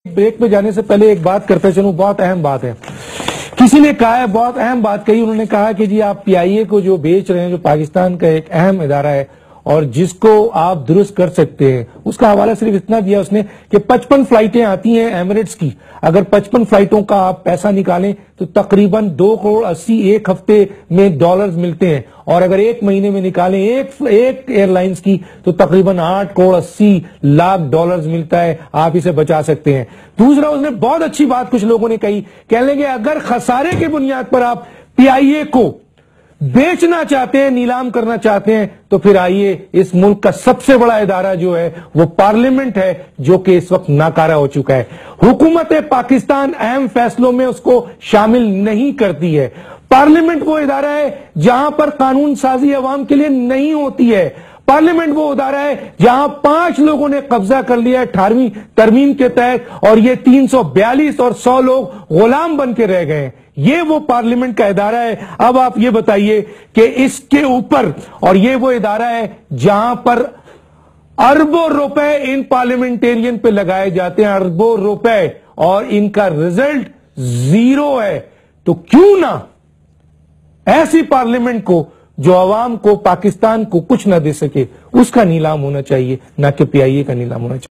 Break पे जाने से पहले एक बात करते चलूं, बहुत अहम बात है। किसी ने कहा है, बहुत अहम बात कही, उन्होंने कहा कि जी आप पीआईए को जो बेच रहे हैं, जो पाकिस्तान का एक अहम इदारा है और जिसको आप दुरुस्त कर सकते हैं, उसका हवाला सिर्फ इतना दिया उसने कि 55 फ्लाइटें आती हैं एमिरेट्स की। अगर 55 फ्लाइटों का आप पैसा निकालें तो तकरीबन 2 करोड़ 80 एक हफ्ते में डॉलर्स मिलते हैं, और अगर एक महीने में निकालें एक एयरलाइंस की तो तकरीबन 8 करोड़ 80 लाख डॉलर्स मिलता है। आप इसे बचा सकते हैं। दूसरा, उसने बहुत अच्छी बात कुछ लोगों ने कही, कहने लगे अगर खसारे की बुनियाद पर आप पीआईए को बेचना चाहते हैं, नीलाम करना चाहते हैं, तो फिर आइए, इस मुल्क का सबसे बड़ा इदारा जो है वो पार्लियामेंट है, जो कि इस वक्त नाकारा हो चुका है। हुकूमत पाकिस्तान अहम फैसलों में उसको शामिल नहीं करती है। पार्लियामेंट वो इदारा है जहां पर कानून साजी अवाम के लिए नहीं होती है। पार्लियामेंट वो इदारा है जहां 5 लोगों ने कब्जा कर लिया है 18वीं तरमीम के तहत, और ये 342 और 100 लोग गुलाम बन के रह गए। ये वो पार्लियामेंट का इदारा है। अब आप ये बताइए कि इसके ऊपर, और ये वो इदारा है जहां पर अरबों रुपए इन पार्लियामेंटेरियन पे लगाए जाते हैं, अरबों रुपए, और इनका रिजल्ट 0 है। तो क्यों ना ऐसी पार्लियामेंट को, जो अवाम को, पाकिस्तान को कुछ ना दे सके, उसका नीलाम होना चाहिए, ना कि पीआईए का नीलाम होना चाहिए।